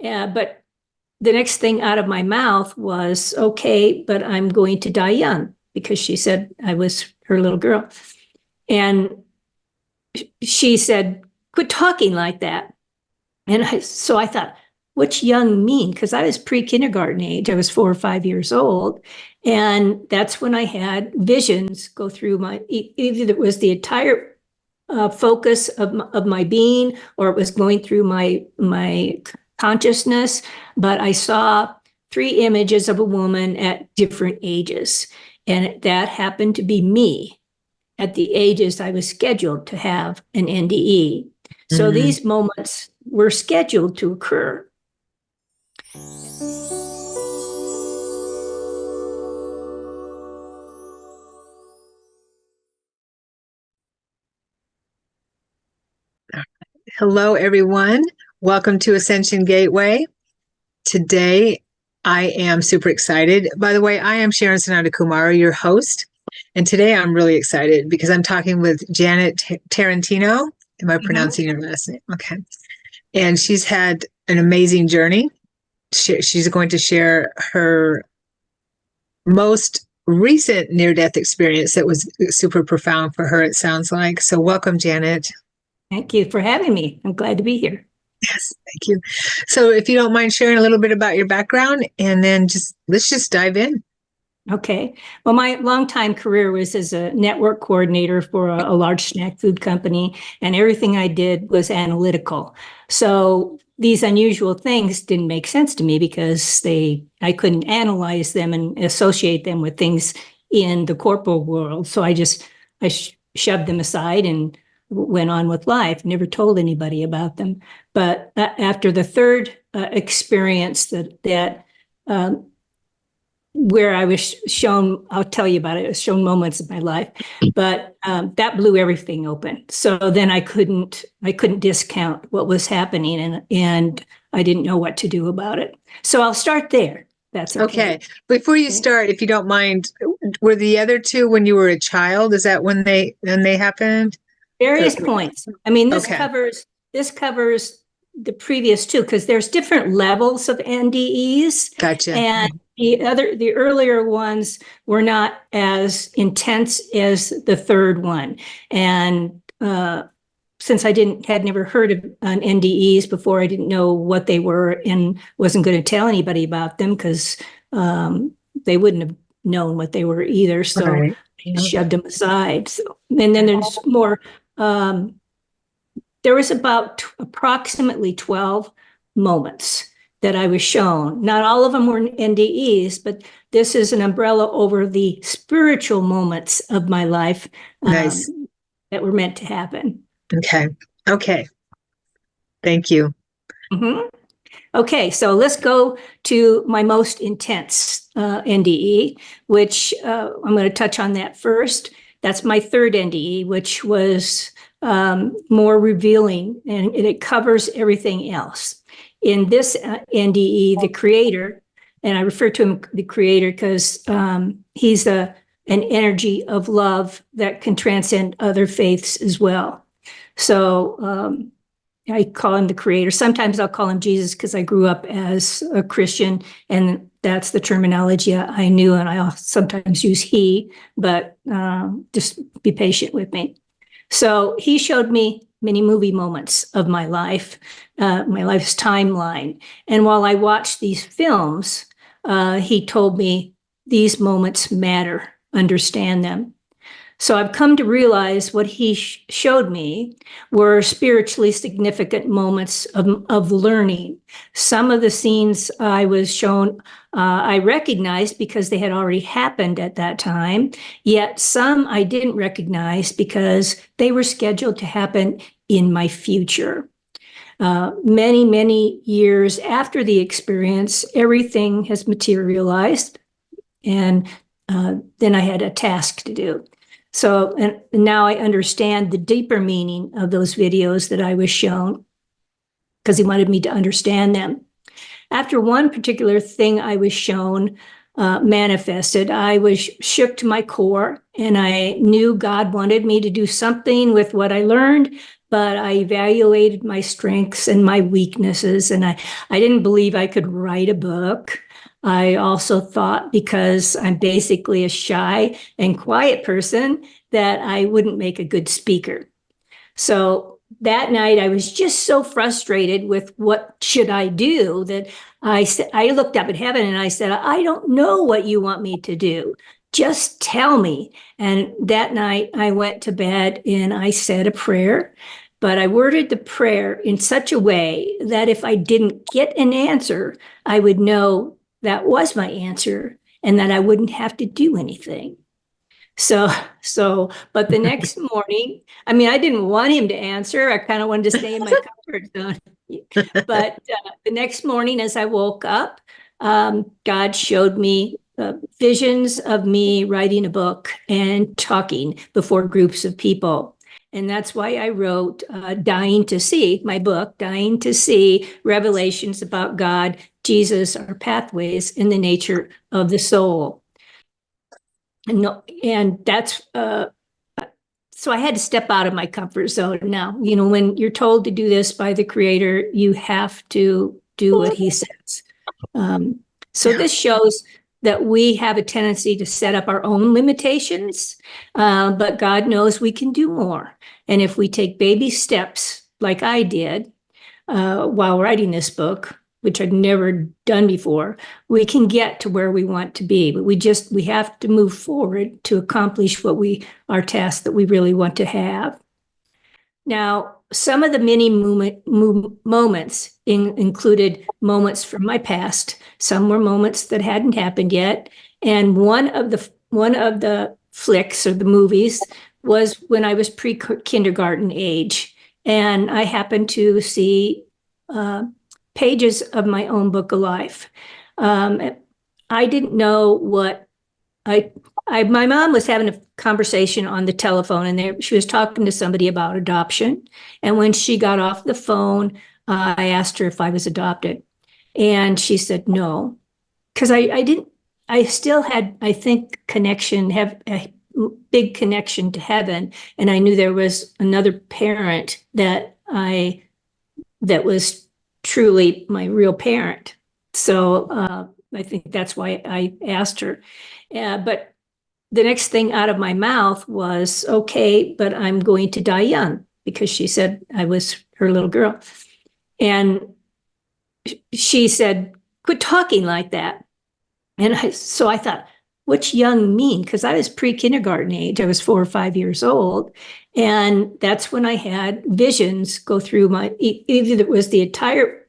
But the next thing out of my mouth was, okay, but I'm going to die young, because she said I was her little girl. And she said, quit talking like that. And so I thought, what's young mean? Because I was pre-kindergarten age. I was 4 or 5 years old. And that's when I had visions go through either it was the entire focus of my being, or it was going through my consciousness. But I saw 3 images of a woman at different ages. And that happened to be me at the ages I was scheduled to have an NDE. So these moments were scheduled to occur. Hello, everyone. Welcome to Ascension Gateway. Today, I am super excited. By the way, I am Sharon Sananda Kumara, your host. And today I'm really excited because I'm talking with Janet Tarantino. Am I pronouncing your last name? Okay. And she's had an amazing journey. She's going to share her most recent near-death experience that was super profound for her, it sounds like. So welcome, Janet. Thank you for having me. I'm glad to be here. Yes, thank you. So if you don't mind sharing a little bit about your background, and then let's just dive in. Okay. Well, my longtime career was as a network coordinator for a large snack food company, and everything I did was analytical. So these unusual things didn't make sense to me because I couldn't analyze them and associate them with things in the corporal world. So I shoved them aside and went on with life, never told anybody about them. But after the third experience where I was shown, I'll tell you about it, I was shown moments of my life, but that blew everything open. So then I couldn't discount what was happening, and I didn't know what to do about it. So I'll start there. That's okay. Okay. Before you start, if you don't mind, were the other 2 when you were a child? Is that when they happened? Various points. I mean, this covers the previous 2, because there's different levels of NDEs. Gotcha. And the earlier ones were not as intense as the third one. And since I had never heard of NDEs before, I didn't know what they were and wasn't going to tell anybody about them because they wouldn't have known what they were either. So I shoved them aside. So, and then there's more. There was about approximately 12 moments that I was shown. Not all of them were NDEs, but this is an umbrella over the spiritual moments of my life that were meant to happen. Okay. Thank you. Okay, so let's go to my most intense NDE, which I'm going to touch on that first. That's my third NDE, which was more revealing, and it covers everything else. In this NDE, the creator, and I refer to him the creator because he's an energy of love that can transcend other faiths as well. So I call him the creator. Sometimes I'll call him Jesus because I grew up as a Christian, and that's the terminology I knew, and I'll sometimes use he, but just be patient with me. So he showed me many movie moments of my life's timeline. And while I watched these films, he told me these moments matter, understand them. So I've come to realize what he showed me were spiritually significant moments of learning. Some of the scenes I was shown, I recognized because they had already happened at that time, yet some I didn't recognize because they were scheduled to happen in my future. Many, many years after the experience, everything has materialized, and then I had a task to do. So, and now I understand the deeper meaning of those videos that I was shown because he wanted me to understand them. After one particular thing I was shown manifested, I was shook to my core, and I knew God wanted me to do something with what I learned, but I evaluated my strengths and my weaknesses, and I didn't believe I could write a book. I also thought, because I'm basically a shy and quiet person, that I wouldn't make a good speaker. So that night I was just so frustrated with what should I do that I looked up at heaven and I said, I don't know what you want me to do. Just tell me. And that night I went to bed and I said a prayer, but I worded the prayer in such a way that if I didn't get an answer, I would know that was my answer and that I wouldn't have to do anything. But the next morning, I mean, I didn't want him to answer. I kind of wanted to stay in my comfort zone. But the next morning, as I woke up, God showed me visions of me writing a book and talking before groups of people. And that's why I wrote Dying to See, my book, Dying to See, Revelations about God, Jesus, Our Pathways, and the Nature of the Soul. And that's so I had to step out of my comfort zone. Now, when you're told to do this by the Creator, you have to do what He says. So this shows that we have a tendency to set up our own limitations, but God knows we can do more. And if we take baby steps, like I did while writing this book, which I'd never done before, we can get to where we want to be. But we have to move forward to accomplish our task that we really want to have. Now, some of the many moments included moments from my past. Some were moments that hadn't happened yet. And one of the flicks or the movies was when I was pre-kindergarten age. And I happened to see pages of my own book of life. I didn't know what my mom was having a conversation on the telephone, and she was talking to somebody about adoption. And when she got off the phone, I asked her if I was adopted, and she said no, because I still had, I think, have a big connection to heaven, and I knew there was another parent that was truly my real parent. So I think that's why I asked her. But the next thing out of my mouth was, okay, but I'm going to die young, because she said I was her little girl. And she said, quit talking like that. And so I thought, what's young mean? Because I was pre-kindergarten age. I was 4 or 5 years old. And that's when I had visions go through either it was the entire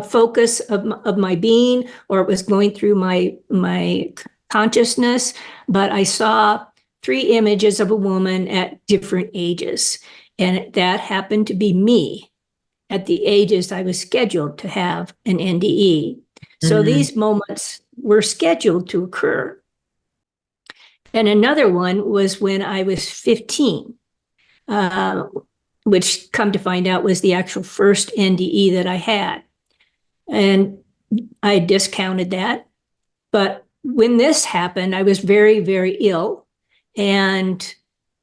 focus of my being, or it was going through my consciousness. But I saw 3 images of a woman at different ages. And that happened to be me at the ages I was scheduled to have an NDE. So these moments were scheduled to occur. And another one was when I was 15, which, come to find out, was the actual first NDE that I had. And I discounted that. But when this happened, I was very, very ill. And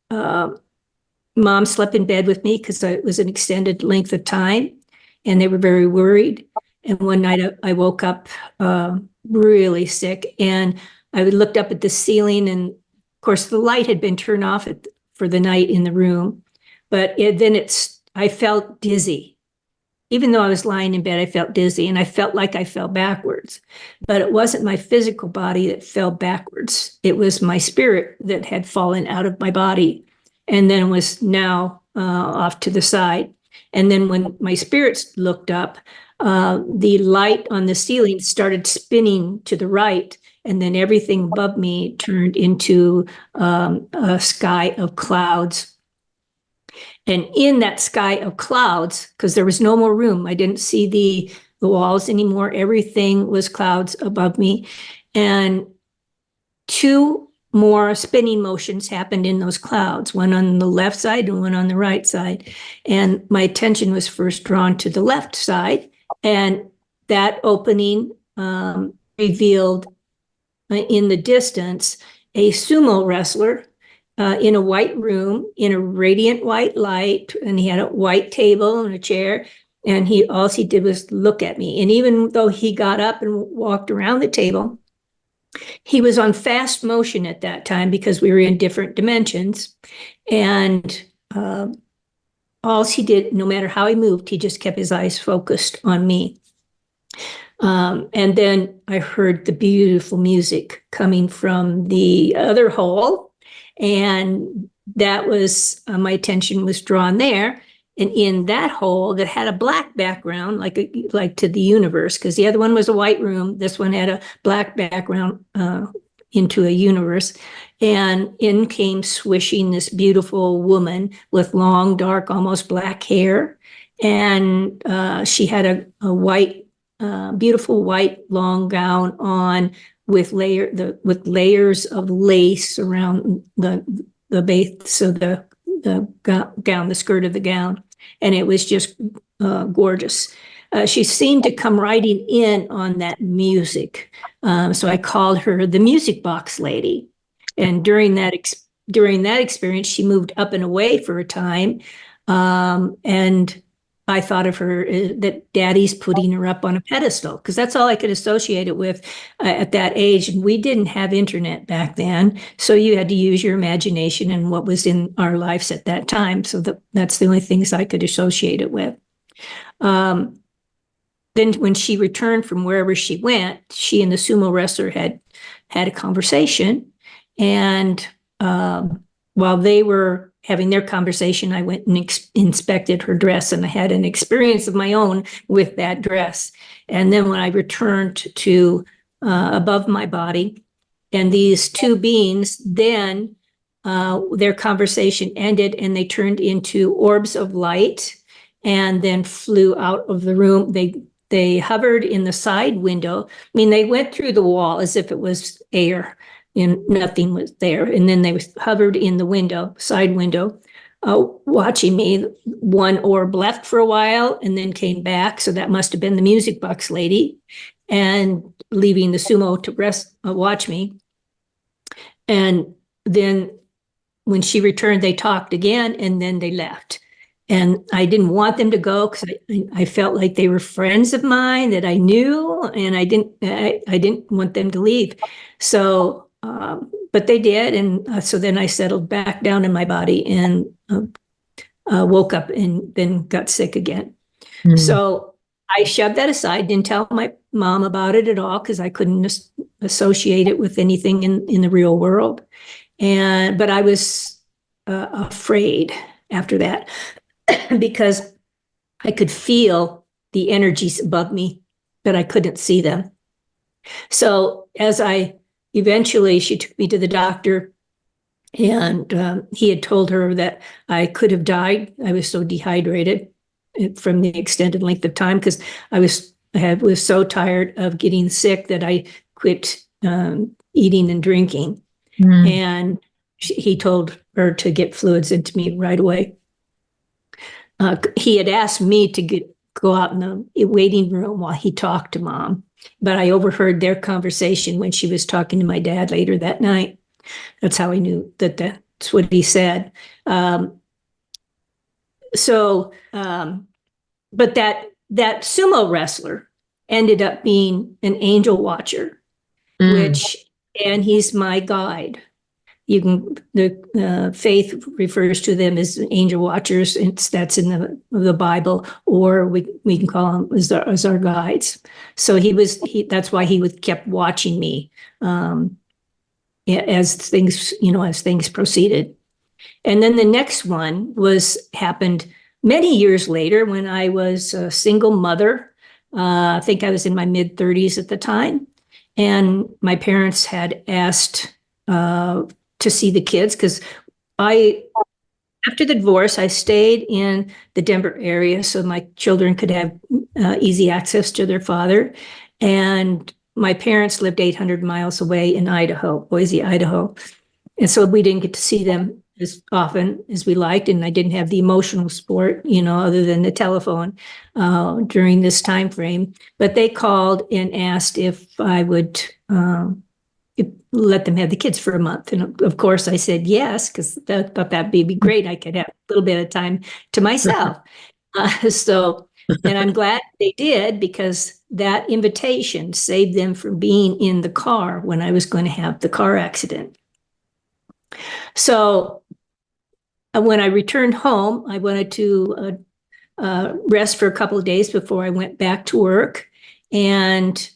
Mom slept in bed with me because it was an extended length of time. And they were very worried. And one night I woke up really sick. And I looked up at the ceiling. And of course, the light had been turned off for the night in the room. But I felt dizzy. Even though I was lying in bed, I felt dizzy, and I felt like I fell backwards. But it wasn't my physical body that fell backwards. It was my spirit that had fallen out of my body and then was now off to the side. And then when my spirits looked up, the light on the ceiling started spinning to the right, and then everything above me turned into a sky of clouds. And in that sky of clouds, because there was no more room, I didn't see the walls anymore. Everything was clouds above me. And 2 more spinning motions happened in those clouds, one on the left side and one on the right side. And my attention was first drawn to the left side. And that opening revealed in the distance a sumo wrestler in a white room, in a radiant white light, and he had a white table and a chair, and all he did was look at me. And even though he got up and walked around the table, he was on fast motion at that time because we were in different dimensions. And all he did, no matter how he moved, he just kept his eyes focused on me. And then I heard the beautiful music coming from the other hole, and that was my attention was drawn there. And in that hole that had a black background, like to the universe, because the other one was a white room, this one had a black background into a universe. And in came swishing this beautiful woman with long, dark, almost black hair, and she had a white, beautiful white long gown on with layers of lace around the base of the gown, the skirt of the gown, and it was just gorgeous. She seemed to come riding in on that music, so I called her the music box lady. And during that experience, she moved up and away for a time, and I thought of her that Daddy's putting her up on a pedestal, because that's all I could associate it with at that age. And we didn't have internet back then, so you had to use your imagination and what was in our lives at that time. So that's the only things I could associate it with. Then when she returned from wherever she went, she and the sumo wrestler had a conversation. And while they were having their conversation, I went and inspected her dress, and I had an experience of my own with that dress. And then when I returned to above my body, and these two beings, then their conversation ended, and they turned into orbs of light, and then flew out of the room. They hovered in the side window. I mean, they went through the wall as if it was air, and nothing was there. And then they hovered in the side window, watching me. One orb left for a while and then came back. So that must have been the music box lady, and leaving the sumo to watch me. And then when she returned, they talked again, and then they left. And I didn't want them to go because I felt like they were friends of mine that I knew, and I didn't want them to leave. So, but they did, and so then I settled back down in my body and woke up and then got sick again. Mm. So I shoved that aside, didn't tell my mom about it at all because I couldn't associate it with anything in the real world. But I was afraid after that because I could feel the energies above me, but I couldn't see them. So eventually she took me to the doctor, and he had told her that I could have died. I was so dehydrated from the extended length of time because I was so tired of getting sick that I quit eating and drinking. Mm. And he told her to get fluids into me right away. He had asked me to go out in the waiting room while he talked to Mom, but I overheard their conversation when she was talking to my dad later that night. That's how I knew that's what he said. But that sumo wrestler ended up being an angel watcher, and he's my guide. The faith refers to them as angel watchers. That's in the Bible, or we can call them as our guides. So that's why he kept watching me as things proceeded. And then the next one happened many years later when I was a single mother. I think I was in my mid-30s at the time, and my parents had asked to see the kids because after the divorce, I stayed in the Denver area so my children could have easy access to their father. And my parents lived 800 miles away in Idaho, Boise, Idaho. And so we didn't get to see them as often as we liked. And I didn't have the emotional support, other than the telephone during this time frame. But they called and asked if I would let them have the kids for a month. And of course I said yes, because I thought that'd be great. I could have a little bit of time to myself. And I'm glad they did, because that invitation saved them from being in the car when I was going to have the car accident. So when I returned home, I wanted to rest for a couple of days before I went back to work. And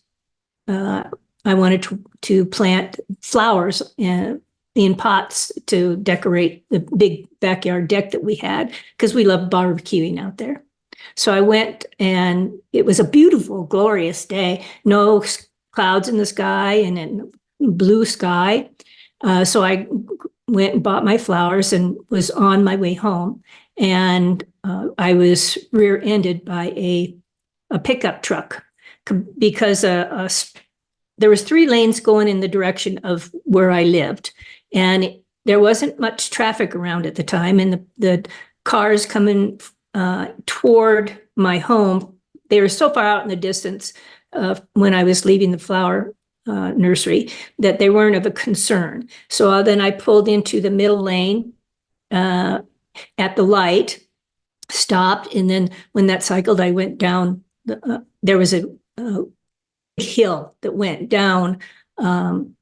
I wanted to plant flowers in pots to decorate the big backyard deck that we had, because we love barbecuing out there. So I went, and it was a beautiful, glorious day. No clouds in the sky and then blue sky. So I went and bought my flowers and was on my way home. And I was rear-ended by a pickup truck, because there was 3 lanes going in the direction of where I lived. And there wasn't much traffic around at the time. And the cars coming toward my home, they were so far out in the distance when I was leaving the flower nursery that they weren't of a concern. So then I pulled into the middle lane at the light, stopped, and then when that cycled, I went down. There was a hill that went down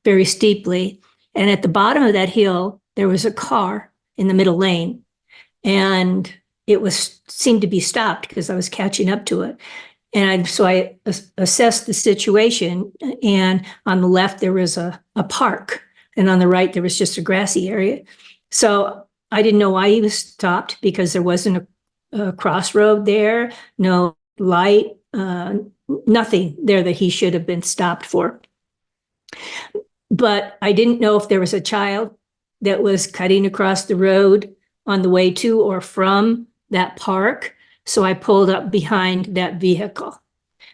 very steeply, and at the bottom of that hill there was a car in the middle lane, and it seemed to be stopped because I was catching up to it. And so I assessed the situation, and on the left there was a park, and on the right there was just a grassy area. So I didn't know why he was stopped, because there wasn't a crossroad there, no light, nothing there that he should have been stopped for. But I didn't know if there was a child that was cutting across the road on the way to or from that park. So I pulled up behind that vehicle.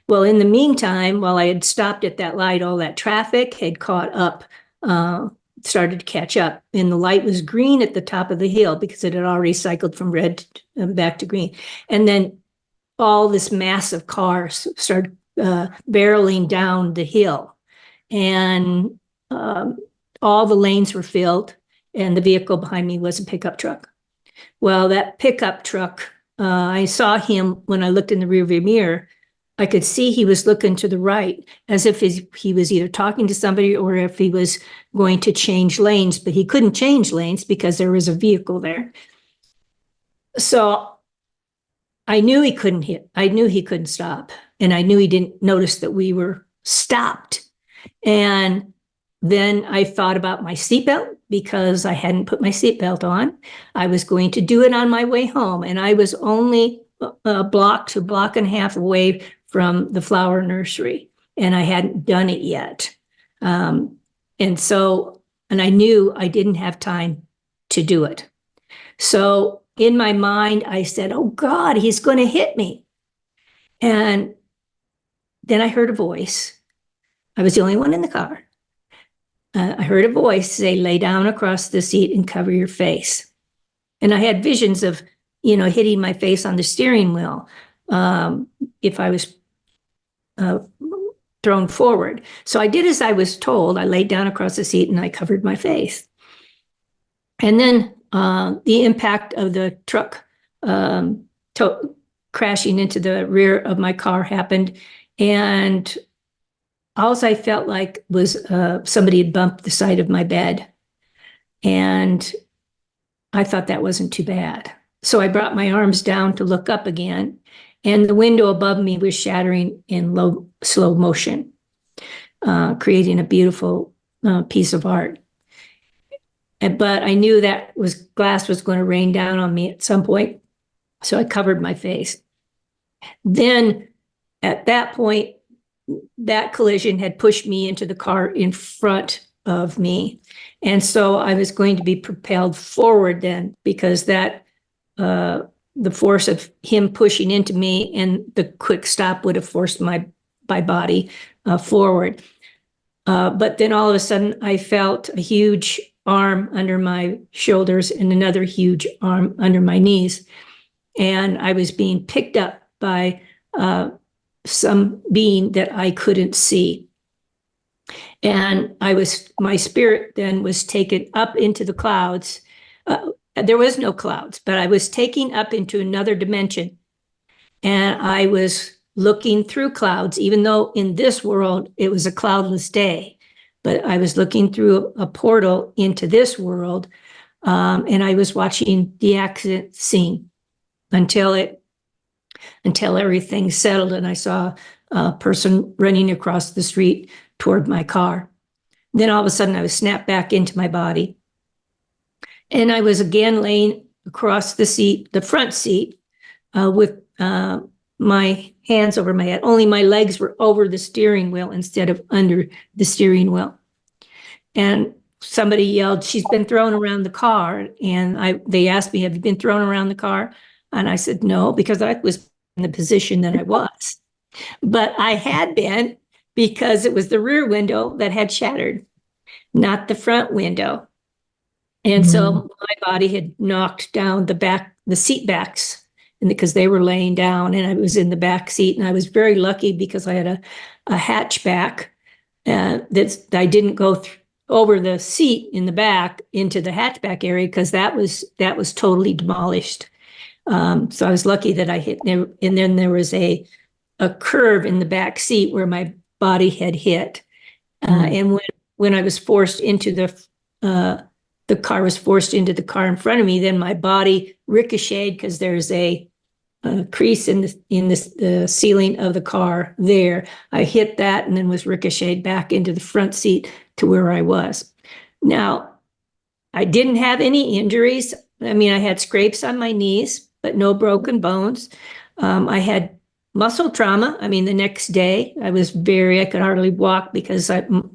Well, in the meantime, while I had stopped at that light, all that traffic had caught up, started to catch up. And the light was green at the top of the hill because it had already cycled from red back to green. And then all this mass of cars started barreling down the hill. And all the lanes were filled, and the vehicle behind me was a pickup truck. Well, that pickup truck, I saw him when I looked in the rearview mirror. I could see he was looking to the right, as if he was either talking to somebody or if he was going to change lanes, but he couldn't change lanes because there was a vehicle there. So I knew he couldn't hit. I knew he couldn't stop, and I knew he didn't notice that we were stopped. And then I thought about my seatbelt, because I hadn't put my seatbelt on. I was going to do it on my way home, and I was only a block to block and a half away from the flower nursery, and I hadn't done it yet. And I knew I didn't have time to do it. So in my mind, I said, oh God, he's going to hit me. And then I heard a voice. I was the only one in the car. I heard a voice say, lay down across the seat and cover your face. And I had visions of, hitting my face on the steering wheel if I was thrown forward. So I did as I was told. I laid down across the seat and I covered my face. And then the impact of the truck crashing into the rear of my car happened. And all I felt like was somebody had bumped the side of my bed. And I thought that wasn't too bad. So I brought my arms down to look up again, and the window above me was shattering in slow motion, creating a beautiful piece of art. But I knew that glass was going to rain down on me at some point, so I covered my face. Then at that point, that collision had pushed me into the car in front of me. And so I was going to be propelled forward then, because that the force of him pushing into me and the quick stop would have forced my body forward. But then all of a sudden I felt a huge arm under my shoulders and another huge arm under my knees. And I was being picked up by some being that I couldn't see. And my spirit then was taken up into the clouds. There was no clouds, but I was taken up into another dimension. And I was looking through clouds, even though in this world it was a cloudless day. But I was looking through a portal into this world, and I was watching the accident scene until everything settled, and I saw a person running across the street toward my car. Then all of a sudden I was snapped back into my body. And I was again laying across the front seat, with my hands over my head. Only my legs were over the steering wheel instead of under the steering wheel. And somebody yelled, "She's been thrown around the car." And they asked me, "Have you been thrown around the car?" And I said, "No," because I was in the position that I was. But I had been, because it was the rear window that had shattered, not the front window. And so my body had knocked down the seat backs, and because they were laying down, and I was in the back seat, and I was very lucky because I had a hatchback that I didn't go over the seat in the back into the hatchback area, because that was totally demolished. So I was lucky that I hit there, and then there was a curve in the back seat where my body had hit. And when I was forced into the car was forced into the car in front of me, then my body ricocheted, because there's a crease in the ceiling of the car there. I hit that and then was ricocheted back into the front seat to where I was. Now, I didn't have any injuries. I mean, I had scrapes on my knees, but no broken bones. I had muscle trauma. I mean, the next day I could hardly walk because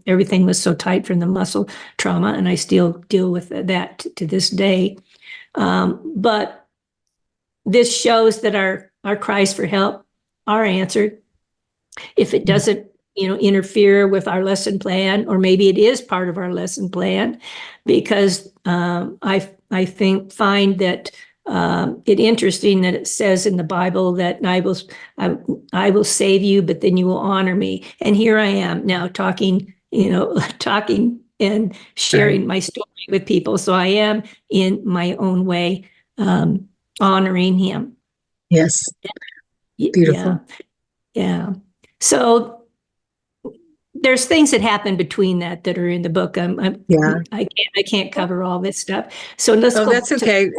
everything was so tight from the muscle trauma, and I still deal with that to this day. But this shows that our cries for help are answered. If it doesn't, interfere with our lesson plan, or maybe it is part of our lesson plan, because I find that it interesting that it says in the Bible that I will save you, but then you will honor me. And here I am now talking and sharing my story with people. So I am, in my own way, honoring him. Yes. Beautiful. Yeah. So there's things that happen between that are in the book. I can't cover all this stuff. So let's go. That's okay.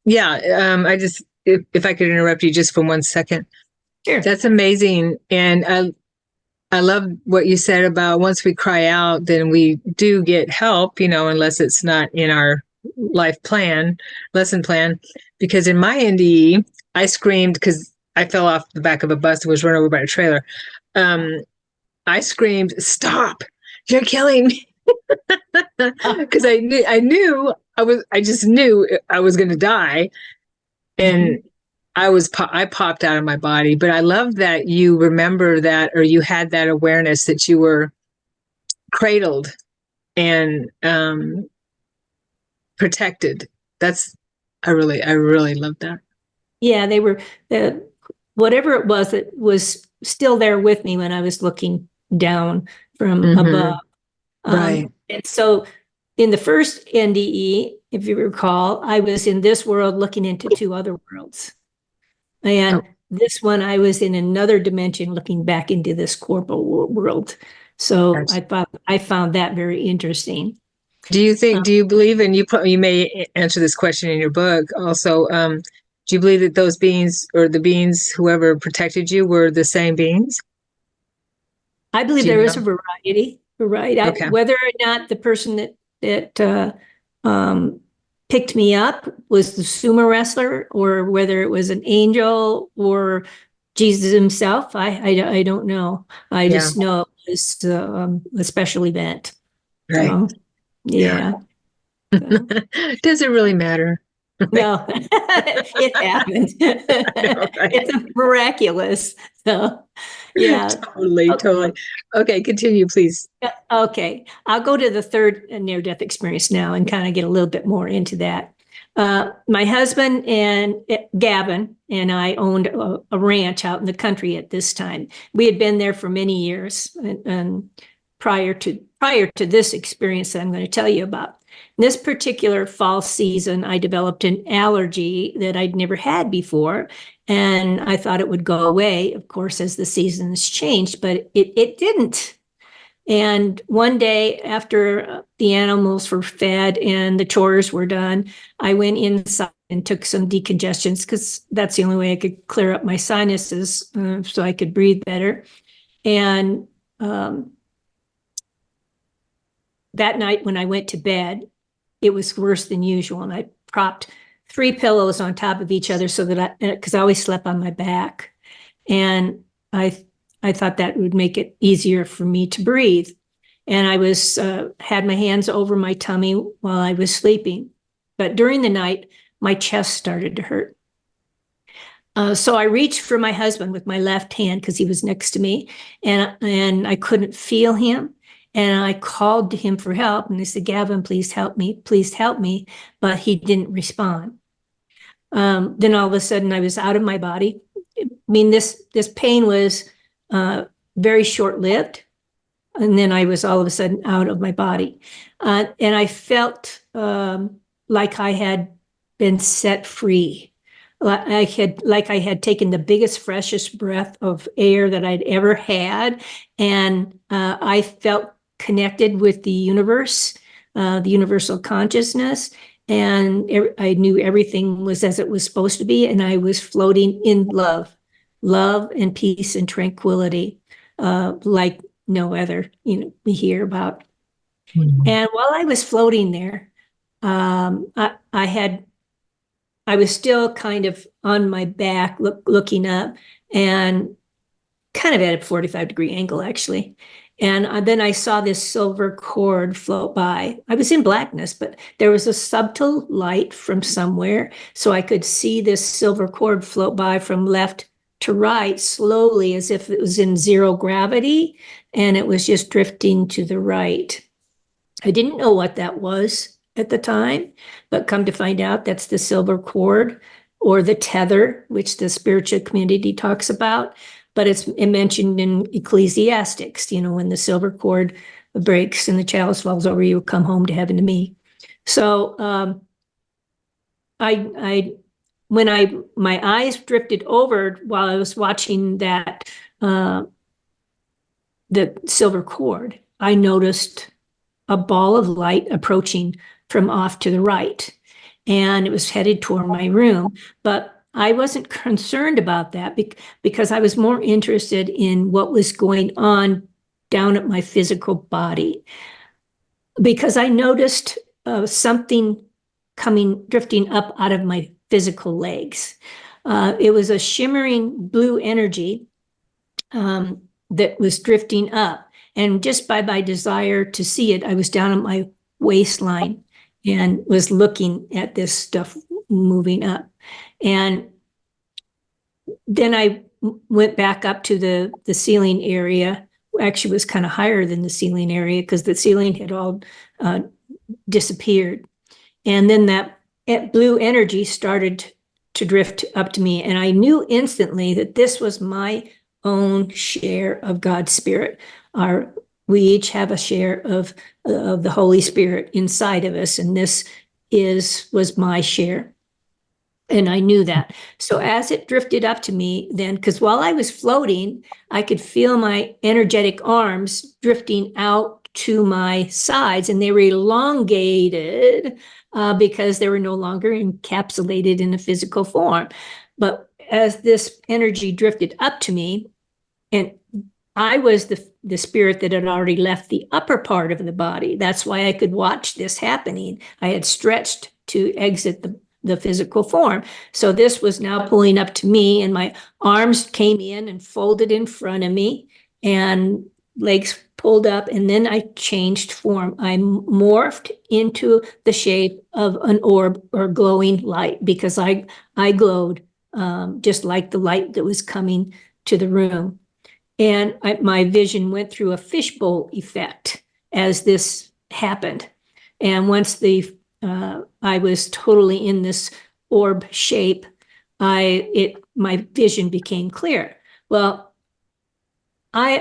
If I could interrupt you just for 1 second. Sure. That's amazing. And I love what you said about once we cry out, then we do get help, unless it's not in our lesson plan. Because in my NDE, I screamed because I fell off the back of a bus and was run over by a trailer. I screamed, "Stop! You're killing me!" Because I just knew I was going to die, and I popped out of my body. But I love that you remember that, or you had that awareness that you were cradled and protected. I really love that. Yeah, they were, whatever it was still there with me when I was looking down from above. Right. And so in the first NDE, if you recall, I was in this world looking into two other worlds. And this one, I was in another dimension looking back into this corporal world. So I found that very interesting. Do you believe, and you may answer this question in your book also, do you believe that those beings, or the beings, whoever protected you, were the same beings? I believe there is a variety. Okay. Whether or not the person that picked me up was the sumo wrestler, or whether it was an angel or Jesus himself, I don't know. I just know it was a special event. Right. So, yeah. Does it really matter? No, it happened. It's miraculous. So, yeah. Totally. Okay, continue, please. Okay, I'll go to the third near-death experience now and kind of get a little bit more into that. My husband and Gavin and I owned a ranch out in the country at this time. We had been there for many years, and prior to this experience that I'm going to tell you about. This particular fall season, I developed an allergy that I'd never had before, and I thought it would go away, of course, as the seasons changed, but it didn't. And one day after the animals were fed and the chores were done, I went inside and took some decongestants because that's the only way I could clear up my sinuses so I could breathe better. And that night when I went to bed, it was worse than usual. And I propped 3 pillows on top of each other so that because I always slept on my back. And I thought that would make it easier for me to breathe. And I had my hands over my tummy while I was sleeping. But during the night, my chest started to hurt. So I reached for my husband with my left hand because he was next to me, and I couldn't feel him. And I called to him for help, and I said, "Gavin, please help me," but he didn't respond. Then all of a sudden, I was out of my body. I mean, this pain was very short-lived, and then I was all of a sudden out of my body. And I felt like I had been set free. Like I had taken the biggest, freshest breath of air that I'd ever had. And I felt connected with the universe, the universal consciousness. And I knew everything was as it was supposed to be. And I was floating in love and peace and tranquility, like no other, we hear about. Mm-hmm. And while I was floating there, I was still kind of on my back, looking up, and kind of at a 45-degree angle, actually. And then I saw this silver cord float by. I was in blackness, but there was a subtle light from somewhere. So I could see this silver cord float by from left to right, slowly, as if it was in zero gravity, and it was just drifting to the right. I didn't know what that was at the time, but come to find out, that's the silver cord, or the tether, which the spiritual community talks about. But it's mentioned in Ecclesiastics, when the silver cord breaks and the chalice falls over, you come home to heaven to me. So when my eyes drifted over while I was watching that, the silver cord, I noticed a ball of light approaching from off to the right, and it was headed toward my room. But I wasn't concerned about that because I was more interested in what was going on down at my physical body, because I noticed something drifting up out of my physical legs. It was a shimmering blue energy that was drifting up. And just by my desire to see it, I was down at my waistline and was looking at this stuff moving up. And then I went back up to the ceiling area. Actually, it was kind of higher than the ceiling area because the ceiling had all disappeared. And then that blue energy started to drift up to me. And I knew instantly that this was my own share of God's Spirit. We each have a share of the Holy Spirit inside of us, and this was my share. And I knew that. So as it drifted up to me then, because while I was floating, I could feel my energetic arms drifting out to my sides, and they were elongated because they were no longer encapsulated in a physical form. But as this energy drifted up to me, and I was the spirit that had already left the upper part of the body. That's why I could watch this happening. I had stretched to exit the physical form. So this was now pulling up to me, and my arms came in and folded in front of me, and legs pulled up, and then I changed form. I morphed into the shape of an orb or glowing light, because I glowed just like the light that was coming to the room. And my vision went through a fishbowl effect as this happened. And once I was totally in this orb shape, my vision became clear. Well,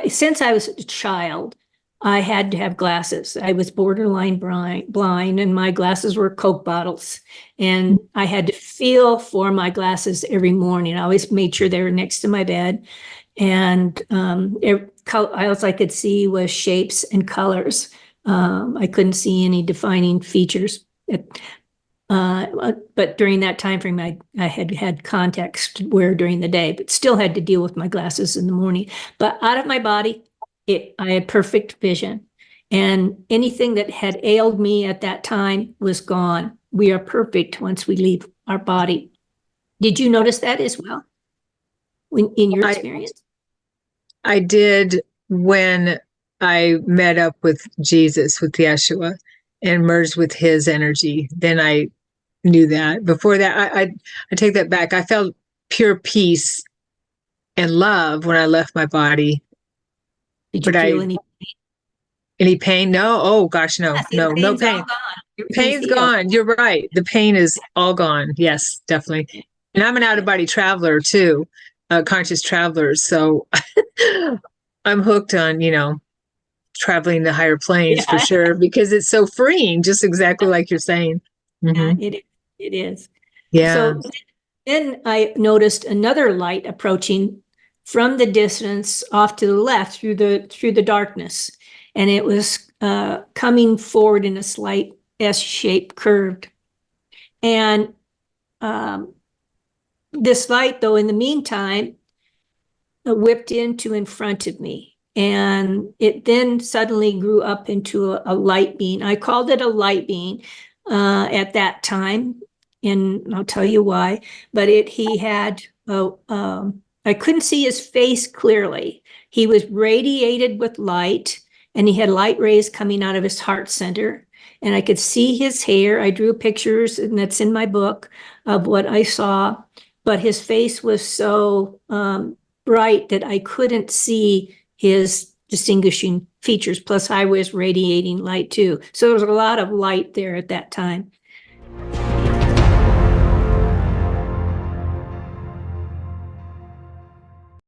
since I was a child, I had to have glasses. I was borderline blind, and my glasses were Coke bottles. And I had to feel for my glasses every morning. I always made sure they were next to my bed. And all I could see was shapes and colors. I couldn't see any defining features. But during that time frame, I had contacts to wear during the day, but still had to deal with my glasses in the morning. But out of my body, I had perfect vision. And anything that had ailed me at that time was gone. We are perfect once we leave our body. Did you notice that as well in your experience? I did when I met up with Jesus, with Yeshua, and merged with his energy. Then I knew that. Before that, I take that back. I felt pure peace and love when I left my body. Did you feel any pain? No. Oh gosh, no, no no pain. Pain's gone. You're right. The pain is all gone. Yes, definitely. And I'm an out-of-body traveler too, conscious traveler. So I'm hooked on, traveling to higher planes for sure, because it's so freeing, just exactly like you're saying. Mm-hmm. Yeah, it is. Yeah. So then I noticed another light approaching from the distance off to the left through the darkness. And it was coming forward in a slight S-shaped curved. And this light, though, in the meantime, whipped into in front of me. And it then suddenly grew up into a light being. I called it a light being at that time, and I'll tell you why. But he had, I couldn't see his face clearly. He was radiated with light, and he had light rays coming out of his heart center. And I could see his hair. I drew pictures, and that's in my book, of what I saw. But his face was so bright that I couldn't see his distinguishing features. Plus, I was radiating light too. So there was a lot of light there at that time.